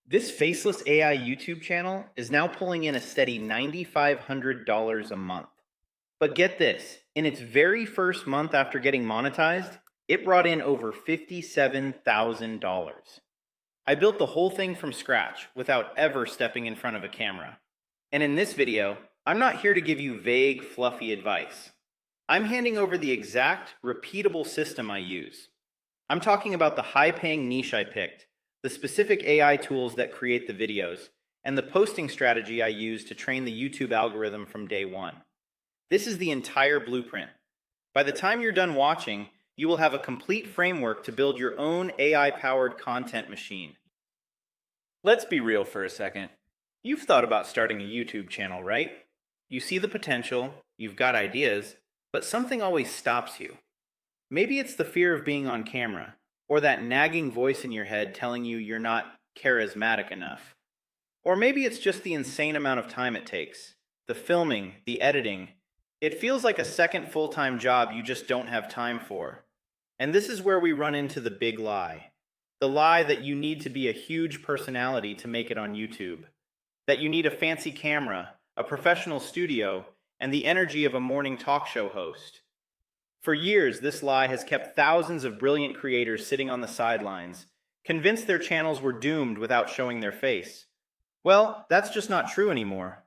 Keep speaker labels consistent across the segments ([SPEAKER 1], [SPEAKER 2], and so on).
[SPEAKER 1] This Faceless AI YouTube channel is now pulling in a steady $9,500 a month. But get this, in its very first month after getting monetized, it brought in over $57,000. I built the whole thing from scratch without ever stepping in front of a camera. And in this video, I'm not here to give you vague, fluffy advice. I'm handing over the exact, repeatable system I use. I'm talking about the high-paying niche I picked, the specific AI tools that create the videos, and the posting strategy I use to train the YouTube algorithm from day one. This is the entire blueprint. By the time you're done watching, you will have a complete framework to build your own AI-powered content machine. Let's be real for a second. You've thought about starting a YouTube channel, right? You see the potential, you've got ideas, but something always stops you. Maybe it's the fear of being on camera, or that nagging voice in your head telling you you're not charismatic enough. Or maybe it's just the insane amount of time it takes. The filming, the editing. It feels like a second full-time job you just don't have time for. And this is where we run into the big lie. The lie that you need to be a huge personality to make it on YouTube. That you need a fancy camera, a professional studio, and the energy of a morning talk show host. For years, this lie has kept thousands of brilliant creators sitting on the sidelines, convinced their channels were doomed without showing their face. Well, that's just not true anymore.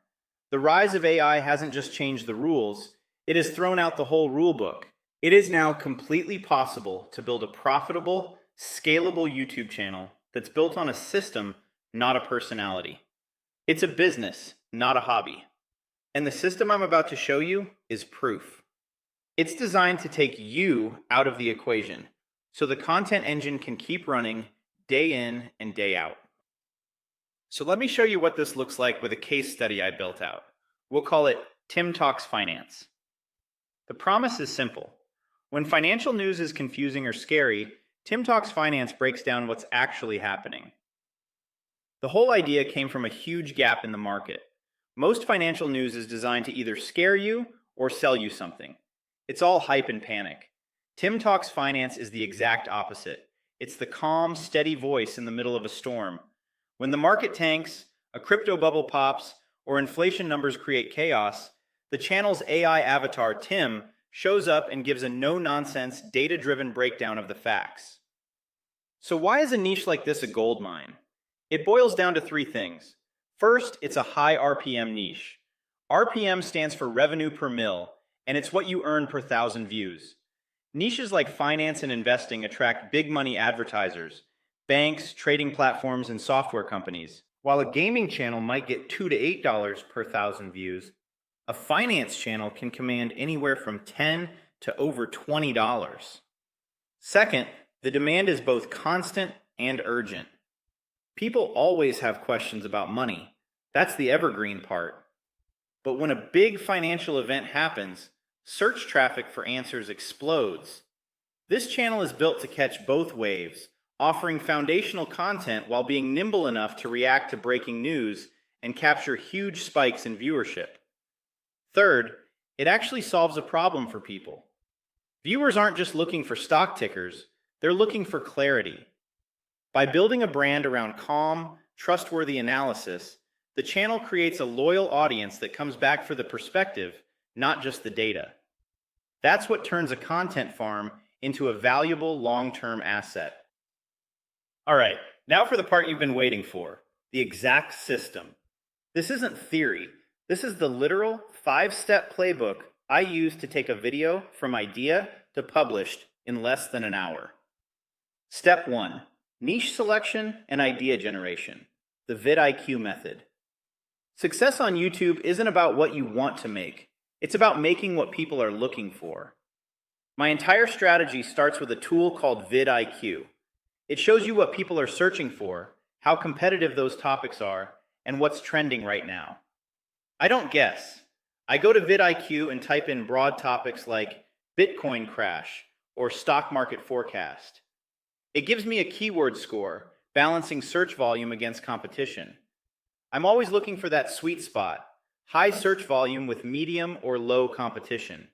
[SPEAKER 1] The rise of AI hasn't just changed the rules, it has thrown out the whole rulebook. It is now completely possible to build a profitable, scalable YouTube channel that's built on a system, not a personality. It's a business, not a hobby. And the system I'm about to show you is proof. It's designed to take you out of the equation, so the content engine can keep running day in and day out. So let me show you what this looks like with a case study I built out. We'll call it Tim Talks Finance. The promise is simple. When financial news is confusing or scary, Tim Talks Finance breaks down what's actually happening. The whole idea came from a huge gap in the market. Most financial news is designed to either scare you or sell you something. It's all hype and panic. Tim Talks Finance is the exact opposite. It's the calm, steady voice in the middle of a storm. When the market tanks, a crypto bubble pops, or inflation numbers create chaos, the channel's AI avatar, Tim, shows up and gives a no-nonsense, data-driven breakdown of the facts. So why is a niche like this a gold mine? It boils down to three things. First, it's a high RPM niche. RPM stands for revenue per mil, and it's what you earn per 1,000 views. Niches like finance and investing attract big money advertisers, banks, trading platforms, and software companies. While a gaming channel might get $2 to $8 per 1,000 views, a finance channel can command anywhere from $10 to over $20. Second, the demand is both constant and urgent. People always have questions about money. That's the evergreen part. But when a big financial event happens, search traffic for answers explodes. This channel is built to catch both waves, offering foundational content while being nimble enough to react to breaking news and capture huge spikes in viewership. Third, it actually solves a problem for people. Viewers aren't just looking for stock tickers, they're looking for clarity. By building a brand around calm, trustworthy analysis, the channel creates a loyal audience that comes back for the perspective, not just the data. That's what turns a content farm into a valuable long-term asset. All right, now for the part you've been waiting for, the exact system. This isn't theory. This is the literal 5-step playbook I use to take a video from idea to published in less than an hour. Step 1, niche selection and idea generation, the vidIQ method. Success on YouTube isn't about what you want to make. It's about making what people are looking for. My entire strategy starts with a tool called vidIQ. It shows you what people are searching for, how competitive those topics are, and what's trending right now. I don't guess. I go to vidIQ and type in broad topics like Bitcoin crash or stock market forecast. It gives me a keyword score, balancing search volume against competition. I'm always looking for that sweet spot, high search volume with medium or low competition.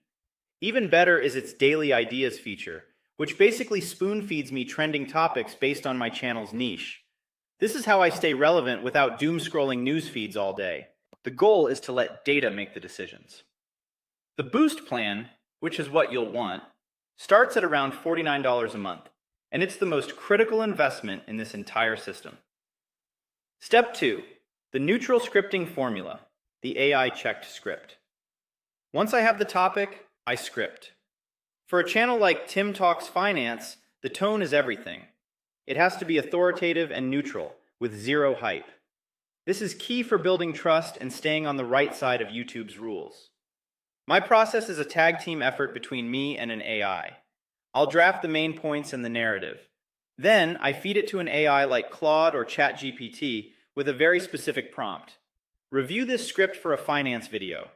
[SPEAKER 1] Even better is its daily ideas feature, which basically spoon feeds me trending topics based on my channel's niche. This is how I stay relevant without doom-scrolling news feeds all day. The goal is to let data make the decisions. The Boost plan, which is what you'll want, starts at around $49 a month, and it's the most critical investment in this entire system. Step 2. The neutral scripting formula, the AI-checked script. Once I have the topic, I script. For a channel like Tim Talks Finance, the tone is everything. It has to be authoritative and neutral, with zero hype. This is key for building trust and staying on the right side of YouTube's rules. My process is a tag team effort between me and an AI. I'll draft the main points and the narrative. Then, I feed it to an AI like Claude or ChatGPT with a very specific prompt. Review this script for a finance video.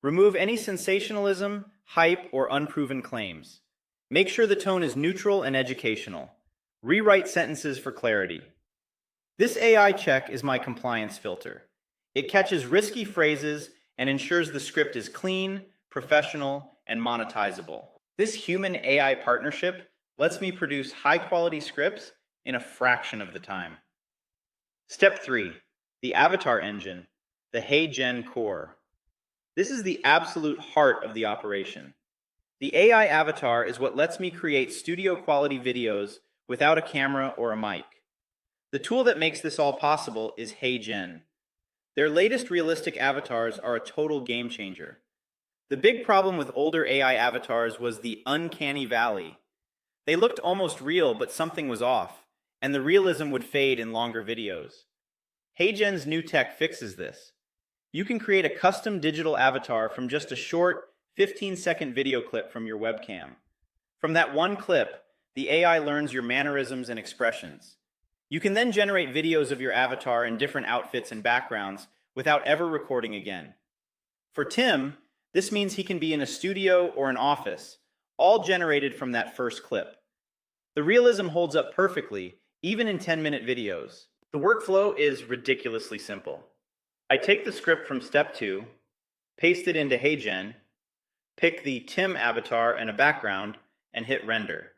[SPEAKER 1] Remove any sensationalism, hype, or unproven claims. Make sure the tone is neutral and educational. Rewrite sentences for clarity. This AI check is my compliance filter. It catches risky phrases and ensures the script is clean, professional, and monetizable. This human-AI partnership lets me produce high-quality scripts in a fraction of the time. Step 3. The avatar engine, the HeyGen core. This is the absolute heart of the operation. The AI avatar is what lets me create studio-quality videos without a camera or a mic. The tool that makes this all possible is HeyGen. Their latest realistic avatars are a total game changer. The big problem with older AI avatars was the uncanny valley. They looked almost real, but something was off, and the realism would fade in longer videos. HeyGen's new tech fixes this. You can create a custom digital avatar from just a short 15-second video clip from your webcam. From that one clip, the AI learns your mannerisms and expressions. You can then generate videos of your avatar in different outfits and backgrounds without ever recording again. For Tim, this means he can be in a studio or an office, all generated from that first clip. The realism holds up perfectly, even in 10-minute videos. The workflow is ridiculously simple. I take the script from step 2, paste it into HeyGen, pick the Tim avatar and a background, and hit render.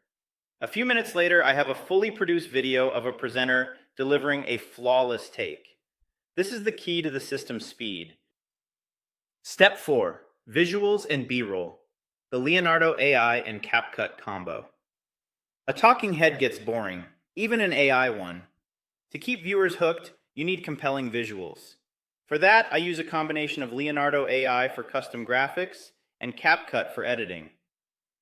[SPEAKER 1] A few minutes later, I have a fully produced video of a presenter delivering a flawless take. This is the key to the system's speed. Step 4. Visuals and B-roll. The Leonardo AI and CapCut combo. A talking head gets boring, even an AI one. To keep viewers hooked, you need compelling visuals. For that, I use a combination of Leonardo AI for custom graphics and CapCut for editing.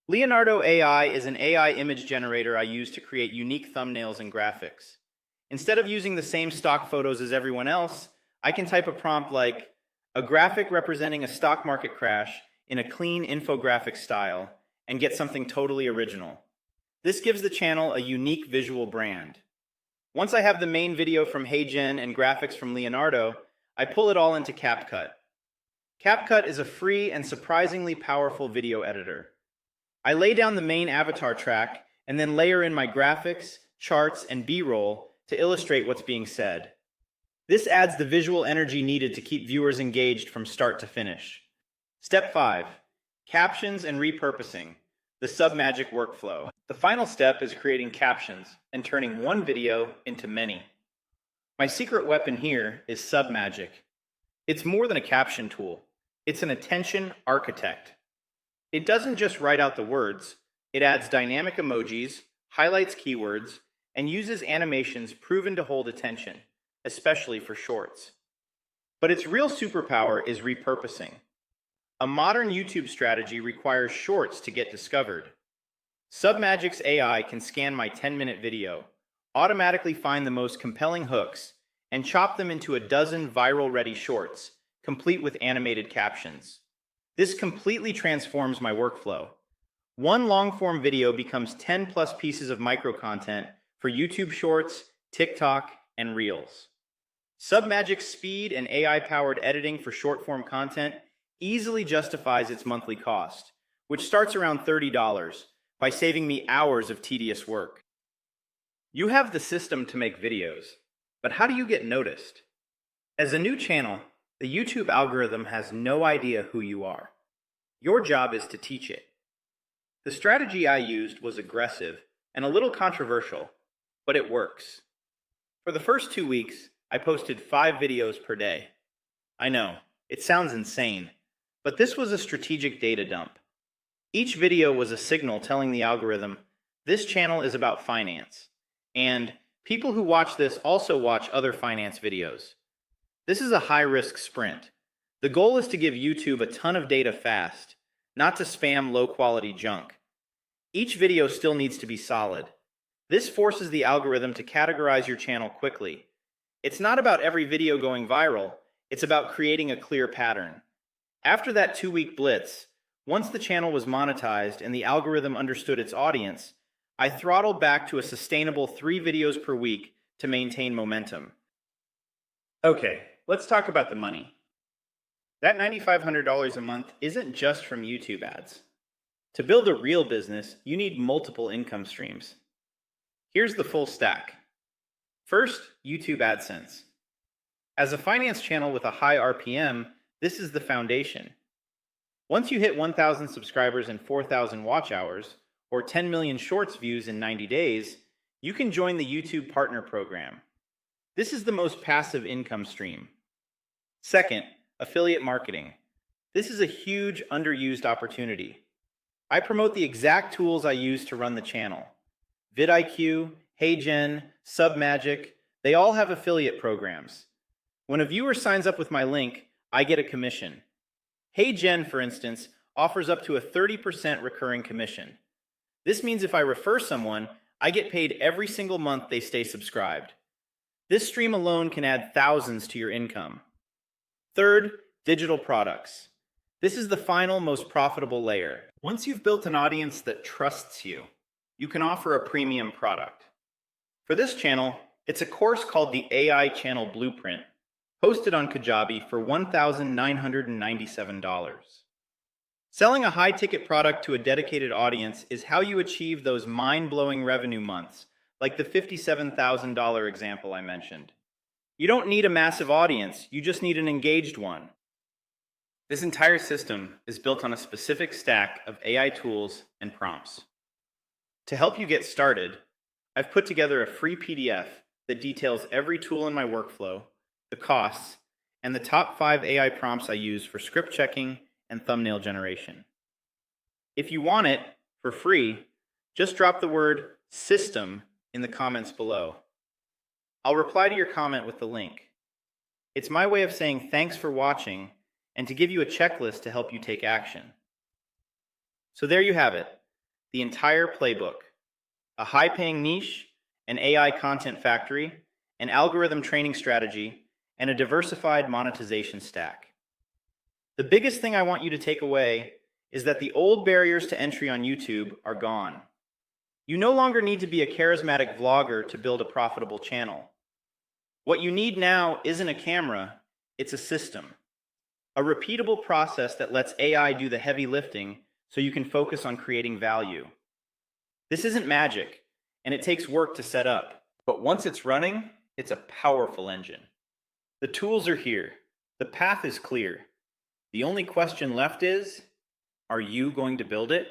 [SPEAKER 1] Leonardo AI is an AI image generator I use to create unique thumbnails and graphics. Instead of using the same stock photos as everyone else, I can type a prompt like, a graphic representing a stock market crash in a clean infographic style, and get something totally original. This gives the channel a unique visual brand. Once I have the main video from HeyGen and graphics from Leonardo, I pull it all into CapCut. CapCut is a free and surprisingly powerful video editor. I lay down the main avatar track and then layer in my graphics, charts, and B-roll to illustrate what's being said. This adds the visual energy needed to keep viewers engaged from start to finish. Step 5. Captions and repurposing, the Submagic workflow. The final step is creating captions and turning one video into many. My secret weapon here is Submagic. It's more than a caption tool. It's an attention architect. It doesn't just write out the words, it adds dynamic emojis, highlights keywords, and uses animations proven to hold attention, especially for shorts. But its real superpower is repurposing. A modern YouTube strategy requires shorts to get discovered. Submagic's AI can scan my 10-minute video, automatically find the most compelling hooks, and chop them into a dozen viral-ready shorts, complete with animated captions. This completely transforms my workflow. One long-form video becomes 10+ pieces of micro-content for YouTube Shorts, TikTok, and Reels. Submagic's speed and AI-powered editing for short-form content easily justifies its monthly cost, which starts around $30, by saving me hours of tedious work. You have the system to make videos, but how do you get noticed? As a new channel, the YouTube algorithm has no idea who you are. Your job is to teach it. The strategy I used was aggressive and a little controversial, but it works. For the first 2 weeks, I posted 5 videos per day. I know, it sounds insane, but this was a strategic data dump. Each video was a signal telling the algorithm, this channel is about finance, and people who watch this also watch other finance videos. This is a high-risk sprint. The goal is to give YouTube a ton of data fast, not to spam low-quality junk. Each video still needs to be solid. This forces the algorithm to categorize your channel quickly. It's not about every video going viral, it's about creating a clear pattern. After that 2-week blitz, once the channel was monetized and the algorithm understood its audience, I throttled back to a sustainable 3 videos per week to maintain momentum. Okay, let's talk about the money. That $9,500 a month isn't just from YouTube ads. To build a real business, you need multiple income streams. Here's the full stack. First, YouTube AdSense. As a finance channel with a high RPM, this is the foundation. Once you hit 1,000 subscribers and 4,000 watch hours, or 10 million shorts views in 90 days, you can join the YouTube Partner Program. This is the most passive income stream. Second, affiliate marketing. This is a huge underused opportunity. I promote the exact tools I use to run the channel. vidIQ, HeyGen, Submagic, they all have affiliate programs. When a viewer signs up with my link, I get a commission. HeyGen, for instance, offers up to a 30% recurring commission. This means if I refer someone, I get paid every single month they stay subscribed. This stream alone can add thousands to your income. Third, digital products. This is the final, most profitable layer. Once you've built an audience that trusts you, you can offer a premium product. For this channel, it's a course called the AI Channel Blueprint, hosted on Kajabi for $1,997. Selling a high-ticket product to a dedicated audience is how you achieve those mind-blowing revenue months, like the $57,000 example I mentioned. You don't need a massive audience, you just need an engaged one. This entire system is built on a specific stack of AI tools and prompts. To help you get started, I've put together a free PDF that details every tool in my workflow, the costs, and the top 5 AI prompts I use for script checking and thumbnail generation. If you want it for free, just drop the word system in the comments below. I'll reply to your comment with the link. It's my way of saying thanks for watching and to give you a checklist to help you take action. So there you have it, the entire playbook. A high-paying niche, an AI content factory, an algorithm training strategy, and a diversified monetization stack. The biggest thing I want you to take away is that the old barriers to entry on YouTube are gone. You no longer need to be a charismatic vlogger to build a profitable channel. What you need now isn't a camera, it's a system. A repeatable process that lets AI do the heavy lifting so you can focus on creating value. This isn't magic, and it takes work to set up. But once it's running, it's a powerful engine. The tools are here. The path is clear. The only question left is, are you going to build it?